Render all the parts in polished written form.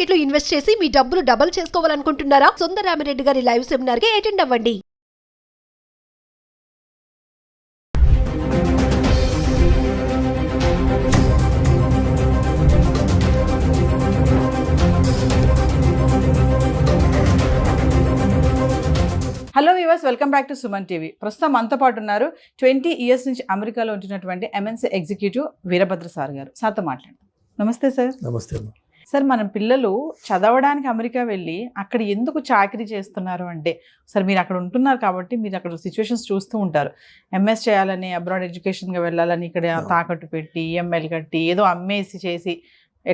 Market లో invest చేసి మీ డబ్బులు డబుల్ చేసుకోవాలనుకుంటున్నారా? సుందరరామిరెడ్డి గారి లైవ్ సెమినార్ కి అటెండ్ అవ్వండి. Hello viewers, welcome back to Suman TV. ప్రస్తుతం మనతో పాటు ఉన్నారు 20 years నుంచి అమెరికాలో ఉంటున్నటువంటి MNC ఎగ్జిక్యూటివ్ వీరభద్ర సార్ గారు. సార్తో మాట్లాడదాం. నమస్తే సార్. నమస్తే. సార్, మన పిల్లలు చదవడానికి అమెరికా వెళ్ళి అక్కడ ఎందుకు చాకరీ చేస్తున్నారు అంటే, సార్ మీరు అక్కడ ఉంటున్నారు కాబట్టి మీరు అక్కడ సిచ్యువేషన్స్ చూస్తూ ఉంటారు. MS చేయాలని, అబ్రాడ్ ఎడ్యుకేషన్గా వెళ్ళాలని ఇక్కడ తాకట్టు పెట్టి EMIలు కట్టి ఏదో అమ్మేసి చేసి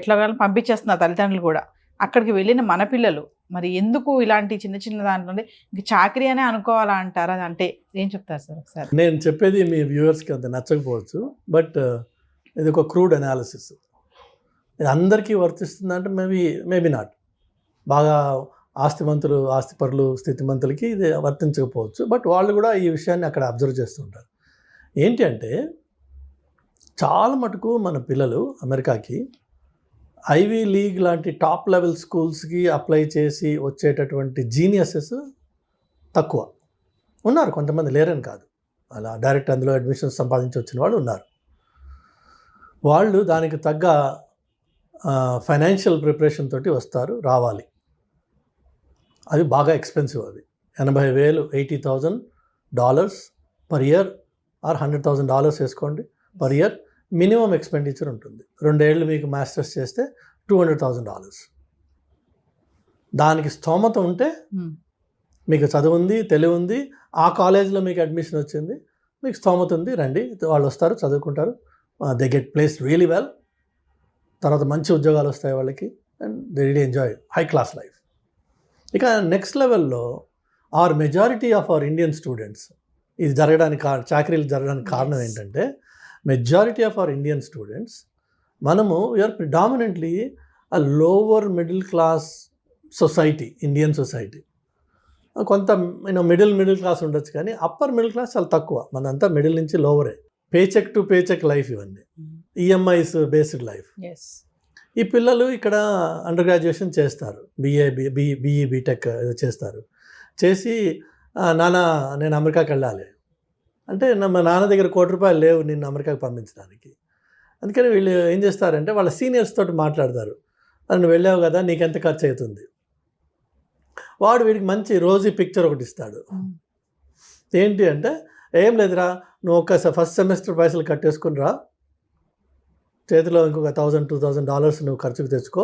ఎట్లా పంపించేస్తున్నారు తల్లిదండ్రులు కూడా. అక్కడికి వెళ్ళిన మన పిల్లలు మరి ఎందుకు ఇలాంటి చిన్న చిన్న దాంట్లో ఇంక చాకరీ అనే అనుకోవాలా అంటారా? అంటే ఏం చెప్తారు సార్ ఒకసారి? నేను చెప్పేది మీ వ్యూవర్స్కి అంత నచ్చకపోవచ్చు, బట్ ఇది ఒక క్రూడ్ అనాలిసిస్. ఇది అందరికీ వర్తిస్తుందంటే మేబీ నాట్. బాగా ఆస్తిమంతులు, ఆస్తిపరులు, స్థితిమంతులకి ఇది వర్తించకపోవచ్చు, బట్ వాళ్ళు కూడా ఈ విషయాన్ని అక్కడ అబ్జర్వ్ చేస్తుంటారు. ఏంటి అంటే, చాలా మటుకు మన పిల్లలు అమెరికాకి ఐవీ లీగ్ లాంటి టాప్ లెవెల్ స్కూల్స్కి అప్లై చేసి వచ్చేటటువంటి జీనియసెస్ తక్కువ ఉన్నారు. కొంతమంది లేరని కాదు, అలా డైరెక్ట్ అందులో అడ్మిషన్స్ సంపాదించి వచ్చిన వాళ్ళు ఉన్నారు. వాళ్ళు దానికి తగ్గ ఫైనాన్షియల్ ప్రిపరేషన్ తోటి వస్తారు, రావాలి. అవి బాగా ఎక్స్పెన్సివ్. అవి $80,000 $80,000 పర్ ఇయర్ ఆర్ $100,000 వేసుకోండి పర్ ఇయర్ మినిమం ఎక్స్పెండిచర్ ఉంటుంది. 2 ఏళ్ళు మీకు మాస్టర్స్ చేస్తే $200,000. దానికి స్తోమత ఉంటే, మీకు చదువు ఉంది, తెలివి ఉంది, ఆ కాలేజ్లో మీకు అడ్మిషన్ వచ్చింది, మీకు స్తోమత ఉంది, రండి. వాళ్ళు వస్తారు, చదువుకుంటారు, they get place really well. తర్వాత మంచి ఉద్యోగాలు వస్తాయి వాళ్ళకి, and they really enjoy high class life. ఇక నెక్స్ట్ లెవెల్లో majority of our Indian students, ఇది జరగడానికి చాకరీలు జరగడానికి కారణం ఏంటంటే, majority of our Indian students, మనము we are predominantly a lower middle class society, Indian society. కొంత మిడిల్ క్లాస్ ఉండొచ్చు, కానీ అప్పర్ మిడిల్ క్లాస్ చాలా తక్కువ. మనంతా మిడిల్ నుంచి లోవరే. పేచెక్ టు పేచెక్ లైఫ్, ఇవన్నీ EMIs బేస్డ్ లైఫ్. ఈ పిల్లలు ఇక్కడ అండర్ గ్రాడ్యుయేషన్ చేస్తారు, BE BTech చేస్తారు. చేసి నాన్న నేను అమెరికాకి వెళ్ళాలి అంటే, మా నాన్న దగ్గర ₹1,00,00,000 లేవు నిన్ను అమెరికాకి పంపించడానికి. అందుకని వీళ్ళు ఏం చేస్తారంటే, వాళ్ళ సీనియర్స్ తోటి మాట్లాడతారు. నువ్వు వెళ్ళావు కదా, నీకెంత ఖర్చు అవుతుంది. వాడు వీడికి మంచి రోజీ పిక్చర్ ఒకటి ఇస్తాడు. ఏంటి అంటే, ఏం లేదురా, నువ్వు ఫస్ట్ సెమిస్టర్ పైసలు కట్టేసుకుని రా, చేతిలో ఇంకొక $1,000-2,000 నువ్వు ఖర్చుకు తెచ్చుకో,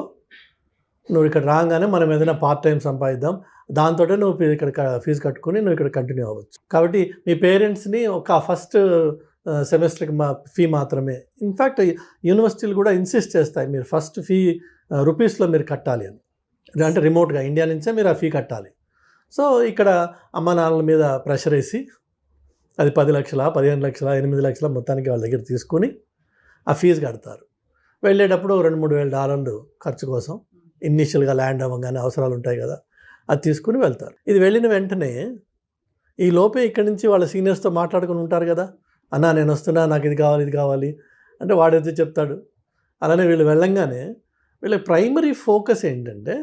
నువ్వు ఇక్కడ రాగానే మనం ఏదైనా పార్ట్ టైం సంపాదిద్దాం, దాంతో నువ్వు ఇక్కడ ఫీజు కట్టుకుని నువ్వు ఇక్కడ కంటిన్యూ అవ్వచ్చు. కాబట్టి మీ పేరెంట్స్ని ఒక ఫస్ట్ సెమిస్టర్కి ఫీ మాత్రమే, ఇన్ఫ్యాక్ట్ యూనివర్సిటీలు కూడా ఇన్సిస్ట్ చేస్తాయి, మీరు ఫస్ట్ ఫీ రూపీస్లో మీరు కట్టాలి అని. అంటే రిమోట్గా ఇండియా నుంచే మీరు ఆ ఫీ కట్టాలి. సో ఇక్కడ అమ్మ నాన్నల మీద ప్రెషర్ వేసి అది 10 లక్షల, 15 లక్షల, 8 లక్షల మొత్తానికి వాళ్ళ దగ్గర తీసుకుని ఆ ఫీజు కడతారు. వెళ్ళేటప్పుడు $2,000-3,000 ఖర్చు కోసం, ఇనిషియల్గా ల్యాండ్ అవ్వగానే అవసరాలు ఉంటాయి కదా, అది తీసుకుని వెళ్తారు. ఇది వెళ్ళిన వెంటనే ఈ లోపే ఇక్కడి నుంచి వాళ్ళ సీనియర్స్తో మాట్లాడుకుని ఉంటారు కదా, అన్నా నేను వస్తున్నా, నాకు ఇది కావాలి అంటే వాడైతే చెప్తాడు. అలానే వీళ్ళు వెళ్ళంగానే వీళ్ళ ప్రైమరీ ఫోకస్ ఏంటంటే,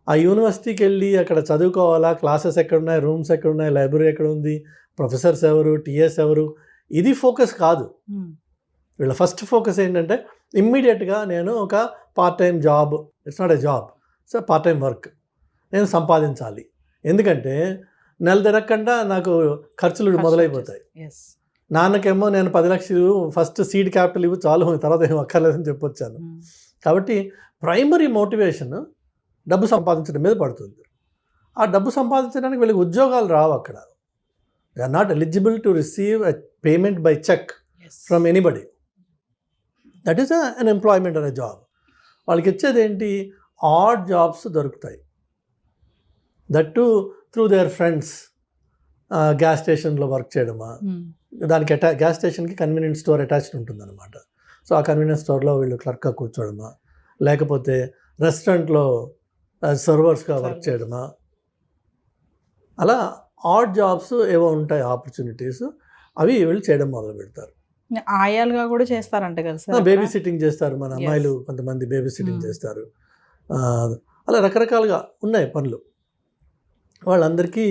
ఆ యూనివర్సిటీకి వెళ్ళి అక్కడ చదువుకోవాలా, క్లాసెస్ ఎక్కడున్నాయి, రూమ్స్ ఎక్కడున్నాయి, లైబ్రరీ ఎక్కడ ఉంది, ప్రొఫెసర్స్ ఎవరు, TS ఎవరు, ఇది ఫోకస్ కాదు. వీళ్ళ ఫస్ట్ ఫోకస్ ఏంటంటే, ఇమ్మీడియట్గా నేను ఒక part time job, it's not a job, so part time work నేను సంపాదించాలి. ఎందుకంటే నెల తిరగకుండా నాకు ఖర్చులు మొదలైపోతాయి. నాన్నకేమో నేను 10 లక్షలు ఫస్ట్ సీడ్ క్యాపిటల్ ఇవ్వు చాలు, తర్వాత ఏం అక్కర్లేదని చెప్పొచ్చాను. కాబట్టి ప్రైమరీ మోటివేషన్ డబ్బు సంపాదించడం మీద పడుతుంది. ఆ డబ్బు సంపాదించడానికి వీళ్ళకి ఉద్యోగాలు రావు అక్కడ. They are not eligible to receive a payment by cheque from anybody. That is unemployment అనే జాబ్. వాళ్ళకి ఇచ్చేది ఏంటి, ఆడ్ జాబ్స్ దొరుకుతాయి. That too through their friends. Gas స్టేషన్లో వర్క్ చేయడమా, దానికి గ్యాస్ స్టేషన్కి కన్వీనియన్స్ స్టోర్ అటాచ్డ్ ఉంటుందన్నమాట. సో ఆ కన్వీనియన్స్ స్టోర్లో వీళ్ళు క్లర్క్గా కూర్చోవడమా, లేకపోతే రెస్టారెంట్లో సర్వర్స్గా వర్క్ చేయడమా, అలా ఆడ్ జాబ్స్ ఏవో ఉంటాయి ఆపర్చునిటీస్, అవి వీళ్ళు చేయడం మొదలు పెడతారు. ఆయాలుగా కూడా చేస్తారంట కదా సార్. బేబీ సిట్టింగ్ చేస్తారు మన అమ్మాయిలు, కొంతమంది బేబీ సిట్టింగ్ చేస్తారు. అలా రకరకాలుగా ఉన్నాయి పనులు. వాళ్ళందరికీ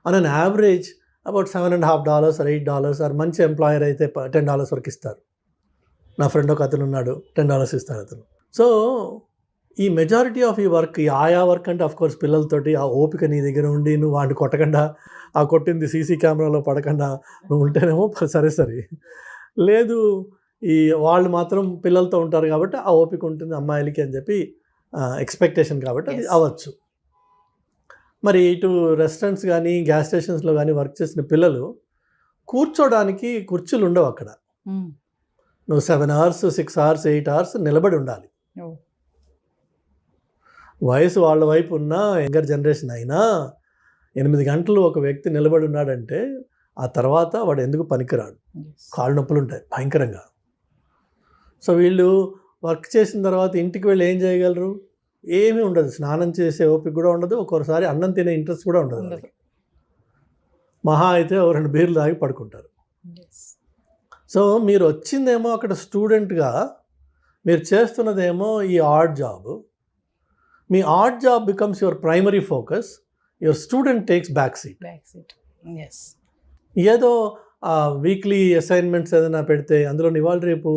on an average about $7.50 or $8 or మంచి ఎంప్లాయర్ అయితే $10 వరకు ఇస్తారు. నా ఫ్రెండ్ ఒక అతను ఉన్నాడు, $10 ఇస్తాడు అతను. సో ఈ మెజారిటీ ఆఫ్ ఈ వర్క్, ఈ ఆయా వర్క్ అంటే అఫ్కోర్స్ పిల్లలతోటి ఆ ఓపిక నీ దగ్గర ఉండి నువ్వు వాడిని కొట్టకుండా, ఆ కొట్టింది సీసీ కెమెరాలో పడకుండా నువ్వు ఉంటేనేమో సరే. లేదు ఈ వాళ్ళు మాత్రం పిల్లలతో ఉంటారు కాబట్టి ఆ ఓపిక ఉంటుంది అమ్మాయిలకి అని చెప్పి ఎక్స్పెక్టేషన్ కాబట్టి అది అవ్వచ్చు. మరి ఇటు రెస్టారెంట్స్ కానీ గ్యాస్ స్టేషన్స్లో కానీ వర్క్ చేసిన పిల్లలు కూర్చోడానికి కుర్చీలు ఉండవు అక్కడ. నువ్వు 7 hours 6 hours 8 hours నిలబడి ఉండాలి. వయసు వాళ్ళ వైపు ఉన్న యంగర్ జనరేషన్ అయినా 8 గంటలు ఒక వ్యక్తి నిలబడి ఉన్నాడంటే ఆ తర్వాత వాడు ఎందుకు పనికిరాడు. కాళ్ళు నొప్పులు ఉంటాయి భయంకరంగా. సో వీళ్ళు వర్క్ చేసిన తర్వాత ఇంటికి వెళ్ళి ఏం చేయగలరు? ఏమీ ఉండదు. స్నానం చేసే ఓపిక కూడా ఉండదు, ఒక్కొక్కసారి అన్నం తినే ఇంట్రెస్ట్ కూడా ఉండదు. మహా అయితే 2 బీర్లు తాగి పడుకుంటారు. సో మీరు వచ్చిందేమో అక్కడ స్టూడెంట్గా, మీరు చేస్తున్నదేమో ఈ art job. Me art job becomes your primary focus, your student takes back seat. ఏదో వీక్లీ అసైన్మెంట్స్ ఏదైనా పెడితే అందులో ఇవాళ రేపు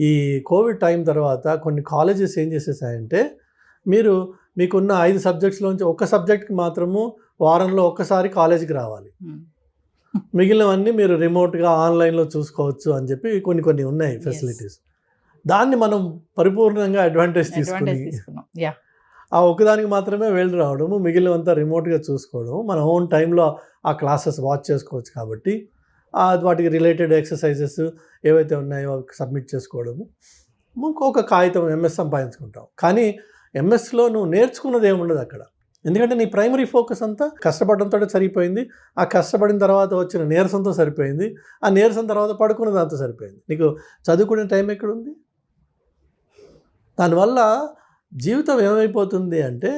ఈ కోవిడ్ టైం తర్వాత కొన్ని కాలేజెస్ ఏం చేసేసాయంటే, మీకున్న 5 సబ్జెక్ట్స్లోంచి ఒక సబ్జెక్ట్కి మాత్రము వారంలో ఒక్కసారి కాలేజీకి రావాలి, మిగిలినవన్నీ మీరు రిమోట్గా ఆన్లైన్లో చూసుకోవచ్చు అని చెప్పి కొన్ని ఉన్నాయి ఫెసిలిటీస్. దాన్ని మనం పరిపూర్ణంగా అడ్వాంటేజ్ తీసుకుని ఆ ఒకదానికి మాత్రమే వెళ్ళి రావడము, మిగిలినంతా రిమోట్గా చూసుకోవడం, మన ఓన్ టైంలో ఆ క్లాసెస్ వాచ్ చేసుకోవచ్చు. కాబట్టి వాటికి రిలేటెడ్ ఎక్సర్సైజెస్ ఏవైతే ఉన్నాయో సబ్మిట్ చేసుకోవడము, ఇంకొక కాగితం ఎంఎస్ సంపాదించుకుంటాం. కానీ ఎంఎస్లో నువ్వు నేర్చుకున్నది ఏముండదు అక్కడ. ఎందుకంటే నీ ప్రైమరీ ఫోకస్ అంతా కష్టపడడంతో సరిపోయింది, ఆ కష్టపడిన తర్వాత వచ్చిన నీరసంతో సరిపోయింది, ఆ నీరసం తర్వాత పడుకున్న దాంతో సరిపోయింది. నీకు చదువుకునే టైం ఎక్కడుంది? దానివల్ల జీవితం ఏమైపోతుంది అంటే,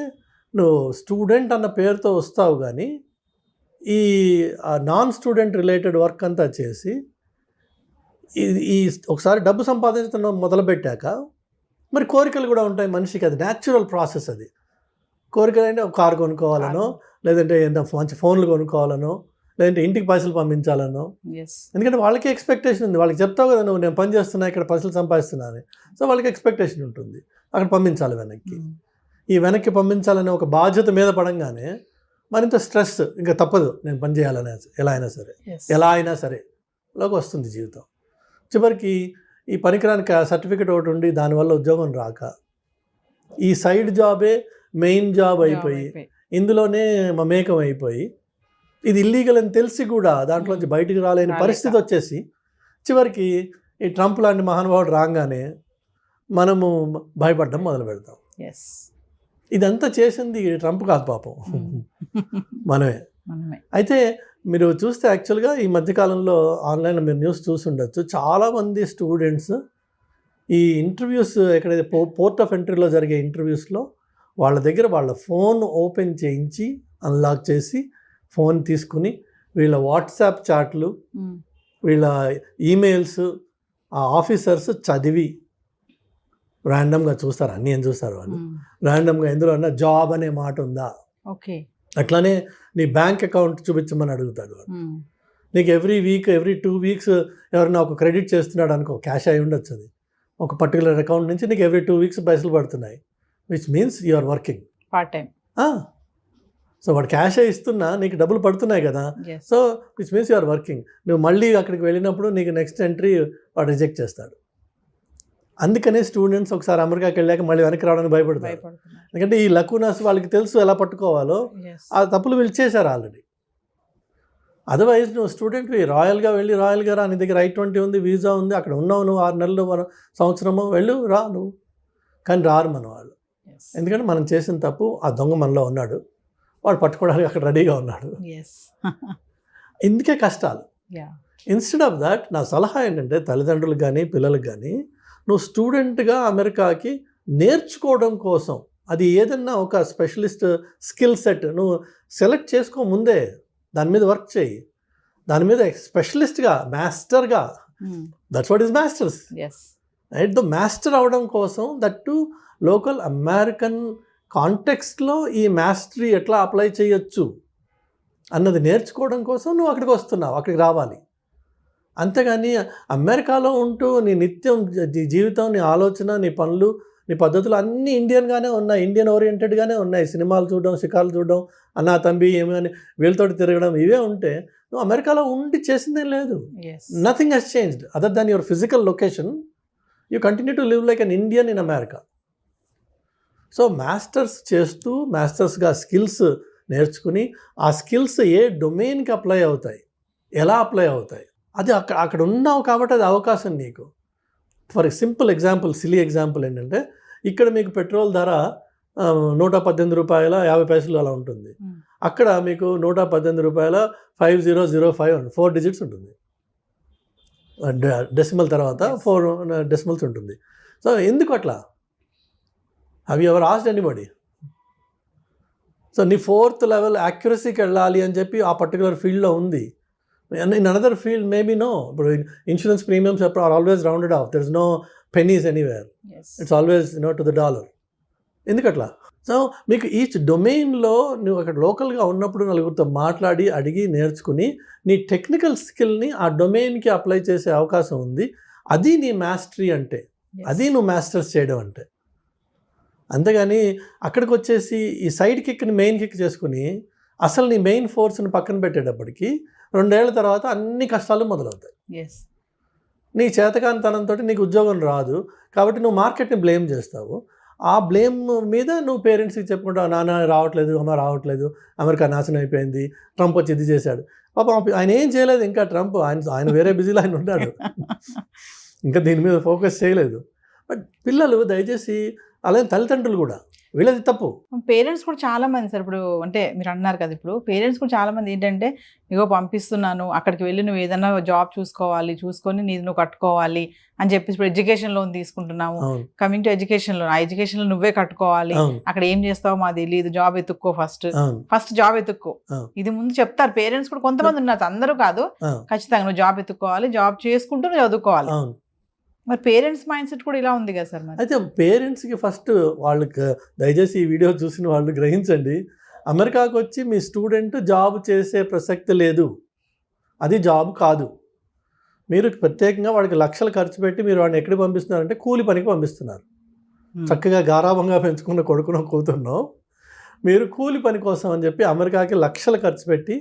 నువ్వు స్టూడెంట్ అన్న పేరుతో వస్తావు కానీ ఈ నాన్ స్టూడెంట్ రిలేటెడ్ వర్క్ అంతా చేసి ఈ ఒకసారి డబ్బు సంపాదించడం మొదలుపెట్టాక మరి కోరికలు కూడా ఉంటాయి మనిషికి. అది న్యాచురల్ ప్రాసెస్. అది కోరికలు అంటే ఒక కారు కొనుక్కోవాలనో, లేదంటే మంచి ఫోన్లు కొనుక్కోవాలనో, లేదంటే ఇంటికి పైసలు పంపించాలనో. ఎందుకంటే వాళ్ళకి ఎక్స్పెక్టేషన్ ఉంది. వాళ్ళకి చెప్తావు కదా, నువ్వు నేను పని చేస్తున్నా, ఇక్కడ పైసలు సంపాదిస్తున్నాను. సో వాళ్ళకి ఎక్స్పెక్టేషన్ ఉంటుంది, అక్కడ పంపించాలి వెనక్కి. ఈ వెనక్కి పంపించాలనే ఒక బాధ్యత మీద పడంగానే మరింత స్ట్రెస్, ఇంకా తప్పదు నేను పని చేయాలనే ఎలా అయినా సరే లోకి వస్తుంది జీవితం. చివరికి ఈ పనికిరానికి సర్టిఫికెట్ ఒకటి ఉండి దానివల్ల ఉద్యోగం రాక ఈ సైడ్ జాబే మెయిన్ జాబ్ అయిపోయి ఇందులోనే మమేకం అయిపోయి ఇది ఇల్లీగల్ అని తెలిసి కూడా దాంట్లోంచి బయటికి రాలేని పరిస్థితి వచ్చేసి చివరికి ఈ ట్రంప్ లాంటి మహానుభావుడు రాగానే మనము భయపడడం మొదలు పెడతాం. ఇదంతా చేసింది ట్రంప్ కాదు పాపం, మనమే. అయితే మీరు చూస్తే యాక్చువల్గా ఈ మధ్యకాలంలో ఆన్లైన్లో మీరు న్యూస్ చూసి ఉండొచ్చు, చాలామంది స్టూడెంట్స్ ఈ ఇంటర్వ్యూస్ ఎక్కడైతే పోర్ట్ ఆఫ్ ఎంట్రీలో జరిగే ఇంటర్వ్యూస్లో వాళ్ళ దగ్గర వాళ్ళ ఫోన్ ఓపెన్ చేయించి అన్లాక్ చేసి ఫోన్ తీసుకుని వీళ్ళ వాట్సాప్ చాట్లు, వీళ్ళ ఈమెయిల్స్ ఆ ఆఫీసర్స్ చదివి ర్యాండమ్గా చూస్తారు. అన్నీ ఏం చూస్తారు వాళ్ళు ర్యాండమ్గా, ఎందులో అన్నా జాబ్ అనే మాట ఉందా, అట్లానే నీ బ్యాంక్ అకౌంట్ చూపించమని అడుగుతాడు వాడు. నీకు ఎవ్రీ 2 weeks ఎవరైనా ఒక క్రెడిట్ చేస్తున్నాడు అనుకో, క్యాష్ అయి ఉండొచ్చు, అది ఒక పర్టికులర్ అకౌంట్ నుంచి నీకు ఎవ్రీ 2 weeks పైసలు పడుతున్నాయి, which means you are working part time. So వాడు క్యాష్ ఇస్తున్నా నీకు డబ్బులు పడుతున్నాయి కదా, so which means you are working. నువ్వు మళ్ళీ అక్కడికి వెళ్ళినప్పుడు నీకు నెక్స్ట్ ఎంట్రీ వాడు రిజెక్ట్ చేస్తాడు. అందుకనే స్టూడెంట్స్ ఒకసారి అమెరికాకి వెళ్ళాక మళ్ళీ వెనక్కి రావడానికి భయపడతారు. ఎందుకంటే ఈ లకునాస్ వాళ్ళకి తెలుసు ఎలా పట్టుకోవాలో, ఆ తప్పులు వీళ్ళు చేశారు ఆల్రెడీ. అదర్వైజ్ నువ్వు స్టూడెంట్వి రాయల్గా వెళ్ళి రాయల్గా రా, నీ దగ్గర I-20 ఉంది, వీసా ఉంది, అక్కడ ఉన్నావు నువ్వు 6 నెలలు సంవత్సరము వెళ్ళు రా నువ్వు. కానీ రారు మన వాళ్ళు, ఎందుకంటే మనం చేసిన తప్పు ఆ దొంగ మనలో ఉన్నాడు, వాడు పట్టుకోవడానికి అక్కడ రెడీగా ఉన్నాడు. ఇందుకే కష్టాలు. ఇన్స్టెడ్ ఆఫ్ దాట్ నా సలహా ఏంటంటే తల్లిదండ్రులకు కానీ పిల్లలకు కానీ, నువ్వు స్టూడెంట్గా అమెరికాకి నేర్చుకోవడం కోసం అది ఏదన్నా ఒక స్పెషలిస్ట్ స్కిల్ సెట్ నువ్వు సెలెక్ట్ చేసుకో ముందే, దాని మీద వర్క్ చేయి, దాని మీద స్పెషలిస్ట్గా మాస్టర్గా, that's what is masters right. The master అవడం కోసం దట్ టు లోకల్ అమెరికన్ కాంటెక్స్ట్లో ఈ మాస్టరీ ఎట్లా అప్లై చేయొచ్చు అన్నది నేర్చుకోవడం కోసం నువ్వు అక్కడికి వస్తున్నావు, అక్కడికి రావాలి. అంతేగాని అమెరికాలో ఉంటూ నీ నిత్యం జీవితం, నీ ఆలోచన, నీ పనులు, నీ పద్ధతులు అన్నీ ఇండియన్గానే ఉన్నాయి, ఇండియన్ ఓరియంటెడ్గానే ఉన్నాయి. సినిమాలు చూడడం, షికార్లు చూడడం, అన్నా తంబి ఏమని వీళ్ళతోటి తిరగడం, ఇవే ఉంటే నువ్వు అమెరికాలో ఉండి చేసిందేం లేదు. Nothing has changed other than your physical location. You continue to live like an Indian in America. So masters చేస్తూ మాస్టర్స్గా స్కిల్స్ నేర్చుకుని ఆ స్కిల్స్ ఏ డొమైన్కి అప్లై అవుతాయి, ఎలా అప్లై అవుతాయి, అది అక్కడ ఉన్నావు కాబట్టి అది అవకాశం నీకు. For simple example, silly example ఏంటంటే ఇక్కడ మీకు పెట్రోల్ ధర 118 రూపాయల 50 పైసలు అలా ఉంటుంది. అక్కడ మీకు 118 రూపాయల 5005 4 డిజిట్స్ ఉంటుంది, డెసిమల్ తర్వాత 4 డెసిమల్స్ ఉంటుంది. సో ఎందుకు అట్లా? Have you ever asked anybody? So నీ 4th లెవెల్ యాక్యురసీకి వెళ్ళాలి అని చెప్పి ఆ పర్టికులర్ ఫీల్డ్లో ఉంది. In another field maybe no. ఇప్పుడు insurance premiums are always rounded off, there is no pennies anywhere, it's always to the dollar. ఎందుకట్లా? సో మీకు ఈచ్ డొమైన్లో నువ్వు అక్కడ లోకల్గా ఉన్నప్పుడు నలుగురితో మాట్లాడి అడిగి నేర్చుకుని నీ టెక్నికల్ స్కిల్ని ఆ డొమైన్కి అప్లై చేసే అవకాశం ఉంది. అది నీ మాస్టరీ అంటే, అది నువ్వు మాస్టర్స్ చేయడం అంటే. అంతేగాని అక్కడికి వచ్చేసి ఈ సైడ్ కిక్ని మెయిన్ కిక్ చేసుకుని అసలు నీ మెయిన్ ఫోర్స్ని పక్కన పెట్టేటప్పటికి 2 ఏళ్ల తర్వాత అన్ని కష్టాలు మొదలవుతాయి. నీ చేతకానితనంతో నీకు ఉద్యోగం రాదు కాబట్టి నువ్వు మార్కెట్ని బ్లేమ్ చేస్తావు. ఆ బ్లేమ్ మీద నువ్వు పేరెంట్స్కి చెప్పుకుంటావు, నాన్న రావట్లేదు, అమ్మ రావట్లేదు, అమెరికా నాశనం అయిపోయింది, ట్రంప్ వచ్చి ఇది చేశాడు. పాపం ఆయన ఏం చేయలేదు ఇంకా, ట్రంప్ ఆయన వేరే బిజీలో ఆయన ఉన్నాడు, ఇంకా దీని మీద ఫోకస్ చేయలేదు. బట్ పిల్లలు దయచేసి అలాగే తల్లిదండ్రులు కూడా వీళ్ళది తప్పు. పేరెంట్స్ కూడా చాలా మంది సార్, ఇప్పుడు అంటే మీరు అన్నారు కదా, ఇప్పుడు పేరెంట్స్ కూడా చాలా మంది ఏంటంటే ఇగో పంపిస్తున్నాను అక్కడికి వెళ్ళి నువ్వు ఏదైనా జాబ్ చూసుకొని నీది నువ్వు కట్టుకోవాలి అని చెప్పేసి ఇప్పుడు ఎడ్యుకేషన్ లోన్ తీసుకుంటున్నాము. కమింగ్ టు ఎడ్యుకేషన్ లోన్, ఆ ఎడ్యుకేషన్ లో నువ్వే కట్టుకోవాలి, అక్కడ ఏం చేస్తావో మాకు తెలియదు, జాబ్ ఎత్తుక్కో, ఫస్ట్ జాబ్ ఎత్తుక్కో, ఇది ముందు చెప్తారు పేరెంట్స్ కూడా. కొంతమంది ఉన్నారు, అందరూ కాదు, ఖచ్చితంగా నువ్వు జాబ్ ఎత్తుకోవాలి, జాబ్ చేసుకుంటూ నువ్వు చదువుకోవాలి. మరి పేరెంట్స్ మైండ్ సెట్ కూడా ఇలా ఉంది కదా సార్. మరి అయితే పేరెంట్స్కి ఫస్ట్ వాళ్ళకి దయచేసి ఈ వీడియో చూసిన వాళ్ళు గ్రహించండి, అమెరికాకు వచ్చి మీ స్టూడెంట్ జాబ్ చేసే ప్రసక్తి లేదు, అది జాబ్ కాదు. మీరు ప్రత్యేకంగా వాడికి లక్షలు ఖర్చు పెట్టి మీరు వాడిని ఎక్కడికి పంపిస్తున్నారంటే కూలి పనికి పంపిస్తున్నారు. చక్కగా గారాభంగా పెంచుకున్న కొడుకునో కూతురునో మీరు కూలి పని కోసం అని చెప్పి అమెరికాకి లక్షలు ఖర్చు పెట్టి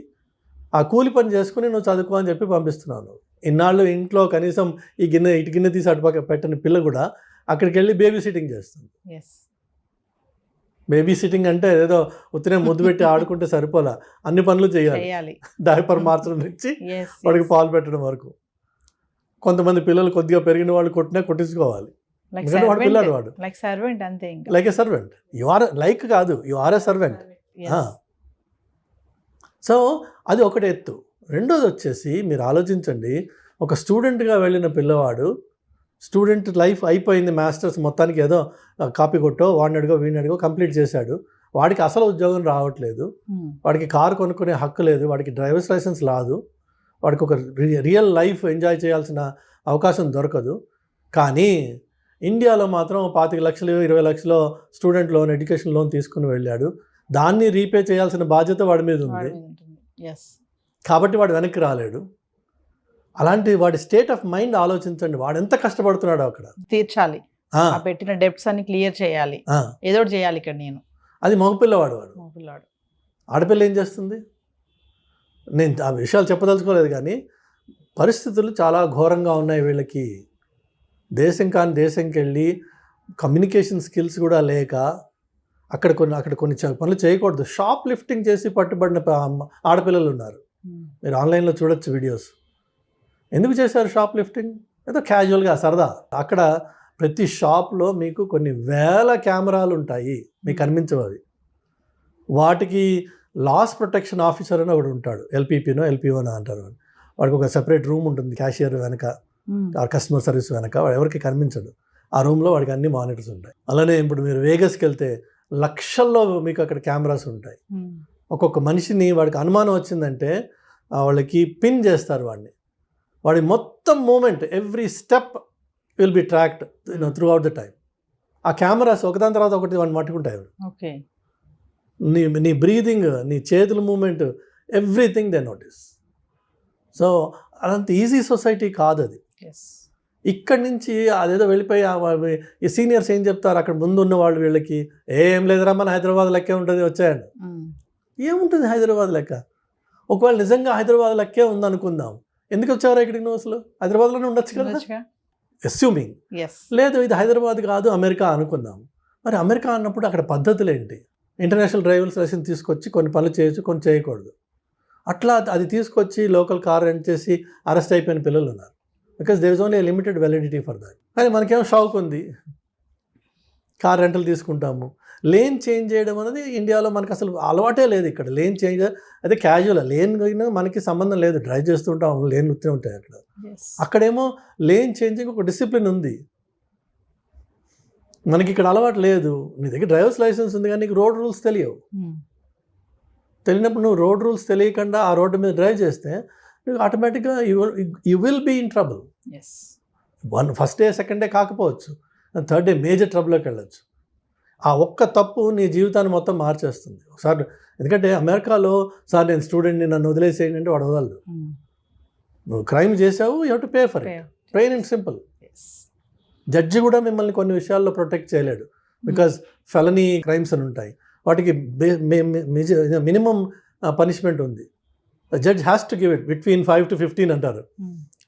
ఆ కూలి పని చేసుకుని నువ్వు చదువుకో అని చెప్పి పంపిస్తున్నాను. ఇన్నాళ్ళు ఇంట్లో కనీసం ఇటు గిన్నె తీసి అటుపక్క పెట్టని పిల్ల కూడా అక్కడికి వెళ్ళి బేబీ సిట్టింగ్ చేస్తుంది. బేబీ సిట్టింగ్ అంటే ఏదో ఉత్తనే ముద్దు పెట్టి ఆడుకుంటే సరిపోలా, అన్ని పనులు చేయాలి. డైపర్ మార్చడం నుంచి వాడికి పాలు పెట్టడం వరకు. కొంతమంది పిల్లలు కొద్దిగా పెరిగిన వాళ్ళు కొట్టించుకోవాలి, వాడు పిల్లడు, వాడు like a servant. You are like కాదు, you are a servant. So అది ఒకటి ఎత్తు. రెండోది వచ్చేసి మీరు ఆలోచించండి, ఒక స్టూడెంట్గా వెళ్ళిన పిల్లవాడు, స్టూడెంట్ లైఫ్ అయిపోయింది, మాస్టర్స్ మొత్తానికి ఏదో కాపీ కొట్టో వాడిని అడిగో వీడిని అడిగో కంప్లీట్ చేశాడు, వాడికి అసలు ఉద్యోగం రావట్లేదు, వాడికి కారు కొనుక్కునే హక్కు లేదు, వాడికి డ్రైవర్స్ లైసెన్స్ రాదు, వాడికి ఒక రియల్ లైఫ్ ఎంజాయ్ చేయాల్సిన అవకాశం దొరకదు. కానీ ఇండియాలో మాత్రం 25 లక్షలు 20 లక్షలు స్టూడెంట్ లోన్, ఎడ్యుకేషన్ లోన్ తీసుకుని వెళ్ళాడు, దాన్ని రీపే చేయాల్సిన బాధ్యత వాడి మీద ఉంది కాబట్టి వాడు వెనక్కి రాలేడు. అలాంటి వాడి స్టేట్ ఆఫ్ మైండ్ ఆలోచించండి, వాడు ఎంత కష్టపడుతున్నాడో అక్కడ తీర్చాలి, పెట్టిన డెప్ట్స్ అన్ని క్లియర్ చేయాలి, ఏదో చేయాలి ఇక్కడ. నేను అది మగపిల్లవాడు, ఆడపిల్ల ఏం చేస్తుంది? నేను ఆ విషయాలు చెప్పదలుచుకోలేదు, కానీ పరిస్థితులు చాలా ఘోరంగా ఉన్నాయి వీళ్ళకి. దేశం కాని దేశంకి వెళ్ళి కమ్యూనికేషన్ స్కిల్స్ కూడా లేక అక్కడ కొన్ని పనులు చేయకూడదు. షాప్ లిఫ్టింగ్ చేసి పట్టుబడిన ఆడపిల్లలు ఉన్నారు, మీరు ఆన్లైన్లో చూడొచ్చు వీడియోస్. ఎందుకు చేశారు షాప్ లిఫ్టింగ్? ఏదో క్యాజువల్గా సరదా. అక్కడ ప్రతి షాప్లో మీకు కొన్ని వేల కెమెరాలు ఉంటాయి, మీకు కనిపించవు అవి. వాటికి లాస్ ప్రొటెక్షన్ ఆఫీసర్ అని ఒకడు ఉంటాడు, ఎల్పీపీనో ఎల్పీఓనో అంటారు. వాడికి ఒక సెపరేట్ రూమ్ ఉంటుంది, క్యాషియర్ వెనక, ఆ కస్టమర్ సర్వీస్ వెనక, వాడు ఎవరికి కనిపించడు. ఆ రూమ్లో వాడికి అన్ని మానిటర్స్ ఉంటాయి. అలానే ఇప్పుడు మీరు వేగస్కి వెళ్తే లక్షల్లో మీకు అక్కడ కెమెరాస్ ఉంటాయి. ఒక్కొక్క మనిషిని వాడికి అనుమానం వచ్చిందంటే వాళ్ళకి పిన్ చేస్తారు వాడిని, వాడి మొత్తం movement, every step will be tracked throughout the time. ఆ కెమెరాస్ ఒకదాని తర్వాత ఒకటి వాడిని పట్టుకుంటాయి. ఓకే. నీ బ్రీదింగ్, నీ చేతుల movement, everything they notice. So అదంత ఈజీ సొసైటీ కాదు అది. ఇక్కడి నుంచి అదేదో వెళ్ళిపోయి ఈ సీనియర్స్ ఏం చెప్తారు అక్కడ ముందు ఉన్న వాళ్ళు వీళ్ళకి, ఏం లేదురా మన హైదరాబాద్ లెక్కే ఉంటుంది వచ్చాయండి. ఏముంటుంది హైదరాబాద్ లెక్క? ఒకవేళ నిజంగా హైదరాబాద్ లెక్కే ఉందనుకుందాం, ఎందుకు వచ్చారా ఇక్కడికి నువ్వు? అసలు హైదరాబాద్లోనే ఉండొచ్చు కదా, అస్యూమింగ్. లేదు ఇది హైదరాబాద్ కాదు అమెరికా అనుకుందాం. మరి అమెరికా అన్నప్పుడు అక్కడ పద్ధతులు ఏంటి? ఇంటర్నేషనల్ డ్రైవర్స్ లైసెన్స్ తీసుకొచ్చి కొన్ని పనులు చేయొచ్చు, కొన్ని చేయకూడదు. అట్లా అది తీసుకొచ్చి లోకల్ కార్ రెంట్ చేసి అరెస్ట్ అయిపోయిన పిల్లలు ఉన్నారు. Because there is only limited validity for that. కానీ మనకేమో షాక్ ఉంది, కార్ రెంటల్ తీసుకుంటాము. లేన్ చేంజ్ చేయడం అనేది ఇండియాలో మనకు అసలు అలవాటే లేదు. ఇక్కడ లేన్ చేంజ్ అయితే క్యాజువల్, లేన్ మనకి సంబంధం లేదు, డ్రైవ్ చేస్తుంటాం, లేన్ వస్తూ ఉంటాయి అక్కడ. అక్కడేమో లేన్ చేంజింగ్ ఒక డిసిప్లిన్ ఉంది, మనకి ఇక్కడ అలవాటు లేదు. నీ దగ్గర డ్రైవర్స్ లైసెన్స్ ఉంది కానీ నీకు రోడ్ రూల్స్ తెలియవు. తెలియనప్పుడు నువ్వు రోడ్ రూల్స్ తెలియకుండా ఆ రోడ్డు మీద డ్రైవ్ చేస్తే నువ్వు ఆటోమేటిక్గా you will be in trouble. First day second day కాకపోవచ్చు, థర్డ్ డే మేజర్ ట్రబుల్లోకి వెళ్ళచ్చు. ఆ ఒక్క తప్పు నీ జీవితాన్ని మొత్తం మార్చేస్తుంది ఒకసారి. ఎందుకంటే అమెరికాలో సార్ నేను స్టూడెంట్ని నన్ను వదిలేసేయండి అంటే వాడు వదలడు. నువ్వు క్రైమ్ చేసావు, you have to pay for it, plain and simple. Judge కూడా మిమ్మల్ని కొన్ని విషయాల్లో ప్రొటెక్ట్ చేయలేడు, బికాజ్ ఫెలనీ క్రైమ్స్ అని ఉంటాయి, వాటికి మినిమం పనిష్మెంట్ ఉంది. Judge has to give it between 5 to 15 అంటారు.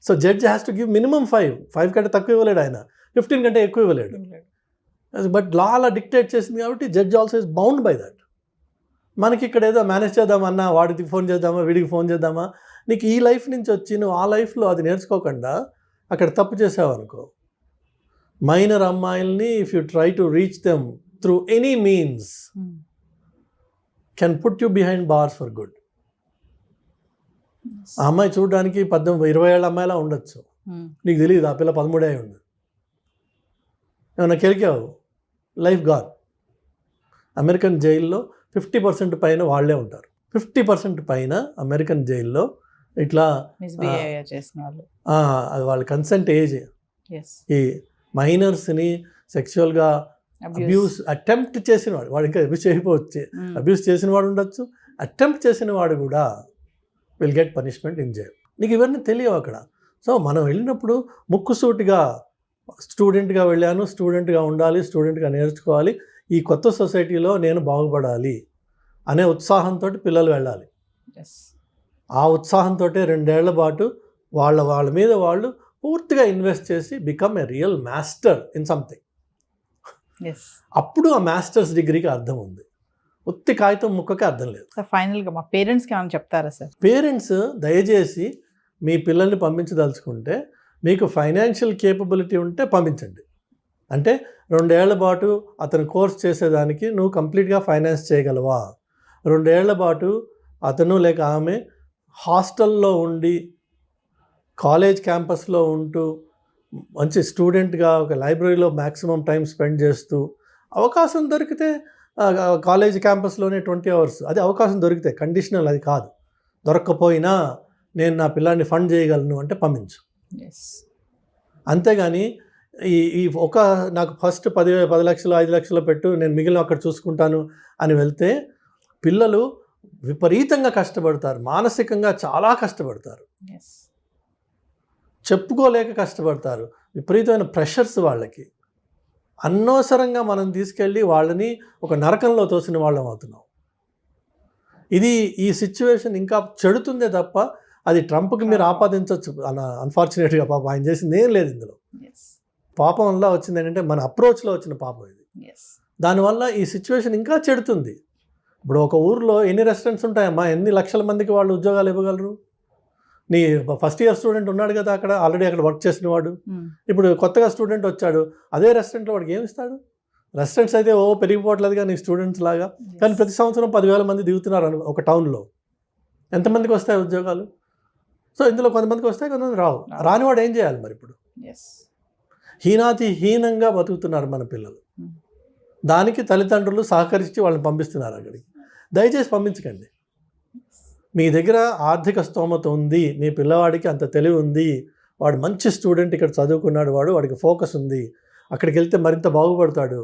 So judge has to give minimum 5 కంటే తక్కువ ఇవ్వలేడు ఆయన, 15 కంటే ఎక్కువ ఇవ్వలేడు. బట్ లా అలా డిక్టేట్ చేసింది కాబట్టి judge also is bound by that. మనకి ఇక్కడ ఏదో మేనేజ్ చేద్దామన్నా, వాడికి ఫోన్ చేద్దామా, వీడికి ఫోన్ చేద్దామా, నీకు ఈ లైఫ్ నుంచి వచ్చి నువ్వు ఆ లైఫ్లో అది నేర్చుకోకుండా అక్కడ తప్పు చేసావు అనుకో, మైనర్ అమ్మాయిల్ని if you try to reach them through any means can put you behind bars for good. ఆ అమ్మాయి చూడడానికి 18-20 ఏళ్ళ అమ్మాయిలా ఉండొచ్చు, నీకు తెలియదు ఆ పిల్ల 13 అయి ఉంది. ఏమన్నా కెలికావు, లైఫ్ గాన్. అమెరికన్ జైల్లో 50% పైన వాళ్ళే ఉంటారు. 50% పైన అమెరికన్ జైల్లో ఇట్లా వాళ్ళ కన్సెంట్ ఏజ్, ఈ మైనర్స్ని సెక్షువల్గా అబ్యూస్ అటెంప్ట్ చేసిన వాడు ఇంకా అబ్యూస్ చేయకపోవచ్చు, అబ్యూస్ చేసిన వాడు ఉండొచ్చు, అటెంప్ట్ చేసిన వాడు కూడా will get punishment in jail. నీకు ఇవన్నీ తెలియవు అక్కడ. సో మనం వెళ్ళినప్పుడు ముక్కుసూటిగా స్టూడెంట్గా వెళ్ళాను, స్టూడెంట్గా ఉండాలి, స్టూడెంట్గా నేర్చుకోవాలి, ఈ కొత్త సొసైటీలో నేను బాగుపడాలి అనే ఉత్సాహంతో పిల్లలు వెళ్ళాలి. ఆ ఉత్సాహంతో 2 ఏళ్ల పాటు వాళ్ళ మీద వాళ్ళు పూర్తిగా ఇన్వెస్ట్ చేసి become a real master in something. అప్పుడు ఆ మాస్టర్స్ డిగ్రీకి అర్థం ఉంది, ఉత్తి కాగితం ముక్కకి అర్థం లేదు. ఫైనల్గా మా పేరెంట్స్కి ఏమైనా చెప్తారా సార్? పేరెంట్స్ దయచేసి మీ పిల్లల్ని పంపించదలుచుకుంటే మీకు ఫైనాన్షియల్ కేపబిలిటీ ఉంటే పంపించండి. అంటే 2 ఏళ్ల పాటు అతను కోర్స్ చేసేదానికి నువ్వు కంప్లీట్గా ఫైనాన్స్ చేయగలవా? 2 ఏళ్ల పాటు అతను లేక ఆమె హాస్టల్లో ఉండి కాలేజ్ క్యాంపస్లో ఉంటూ మంచి స్టూడెంట్గా ఒక లైబ్రరీలో మ్యాక్సిమం టైం స్పెండ్ చేస్తూ అవకాశం దొరికితే కాలేజ్ క్యాంపస్లోనే 20 hours అది అవకాశం దొరికితే, కండిషనల్ అది కాదు. దొరక్కపోయినా నేను నా పిల్లాన్ని ఫండ్ చేయగలను అంటే పంపించు. అంతేగాని ఈ నాకు ఫస్ట్ 10 లక్షలు 5 లక్షలు పెట్టు, నేను మిగిలిన అక్కడ చూసుకుంటాను అని వెళ్తే పిల్లలు విపరీతంగా కష్టపడతారు, మానసికంగా చాలా కష్టపడతారు, చెప్పుకోలేక కష్టపడతారు, విపరీతమైన ప్రెషర్స్ వాళ్ళకి. అనవసరంగా మనం తీసుకెళ్ళి వాళ్ళని ఒక నరకంలో తోసిన వాళ్ళం అవుతున్నాం. ఈ సిచ్యువేషన్ ఇంకా చెడుతుందే తప్ప అది ట్రంప్కి మీరు ఆపాదించవచ్చు. అన్ఫార్చునేట్గా పాపం ఆయన చేసింది ఏం లేదు ఇందులో. పాపం వల్ల వచ్చింది ఏంటంటే మన అప్రోచ్లో వచ్చిన పాపం ఇది. దానివల్ల ఈ సిచ్యువేషన్ ఇంకా చెడుతుంది. ఇప్పుడు ఒక ఊర్లో ఎన్ని రెస్టారెంట్స్ ఉంటాయమ్మా, ఎన్ని లక్షల మందికి వాళ్ళు ఉద్యోగాలు ఇవ్వగలరు? నీ ఫస్ట్ ఇయర్ స్టూడెంట్ ఉన్నాడు కదా అక్కడ, ఆల్రెడీ అక్కడ వర్క్ చేసిన వాడు, ఇప్పుడు కొత్తగా స్టూడెంట్ వచ్చాడు, అదే రెస్టారెంట్లో వాడికి ఏమి ఇస్తాడు? రెస్టారెంట్స్ అయితే పెరిగిపోవట్లేదుగా నీ స్టూడెంట్స్ లాగా, కానీ ప్రతి సంవత్సరం 10,000 మంది దిగుతున్నారు ఒక టౌన్లో. ఎంతమందికి వస్తాయి ఉద్యోగాలు? సో ఇందులో కొంతమందికి వస్తాయి, కొంతమంది రావు. రానివాడు ఏం చేయాలి మరి? ఇప్పుడు హీనంగా బతుకుతున్నారు మన పిల్లలు. దానికి తల్లిదండ్రులు సహకరించి వాళ్ళని పంపిస్తున్నారు అక్కడికి. దయచేసి పంపించకండి. మీ దగ్గర ఆర్థిక స్తోమత ఉంది, మీ పిల్లవాడికి అంత తెలివి ఉంది, వాడు మంచి స్టూడెంట్, ఇక్కడ చదువుకున్నాడు, వాడికి ఫోకస్ ఉంది, అక్కడికి వెళ్తే మరింత బాగుపడతాడు,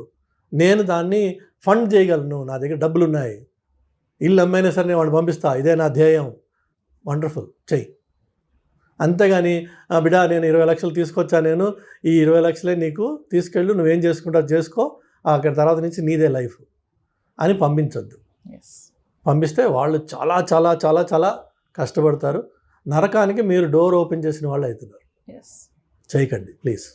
నేను దాన్ని ఫండ్ చేయగలను, నా దగ్గర డబ్బులు ఉన్నాయి, ఇల్లు అమ్మైనా సరే నేను వాడిని పంపిస్తా, ఇదే నా ధ్యేయం, వండర్ఫుల్, చెయ్యి. అంతేగాని బిడా నేను 20 లక్షలు తీసుకొచ్చా, నేను ఈ 20 లక్షలే నీకు తీసుకెళ్ళు, నువ్వేం చేసుకుంటావు చేసుకో, అక్కడ తర్వాత నుంచి నీదే లైఫ్ అని పంపించొద్దు. పంపిస్తే వాళ్ళు చాలా చాలా చాలా చాలా కష్టపడతారు, నరకానికి మీరు డోర్ ఓపెన్ చేసిన వాళ్ళు అవుతున్నారు. చేయకండి ప్లీజ్.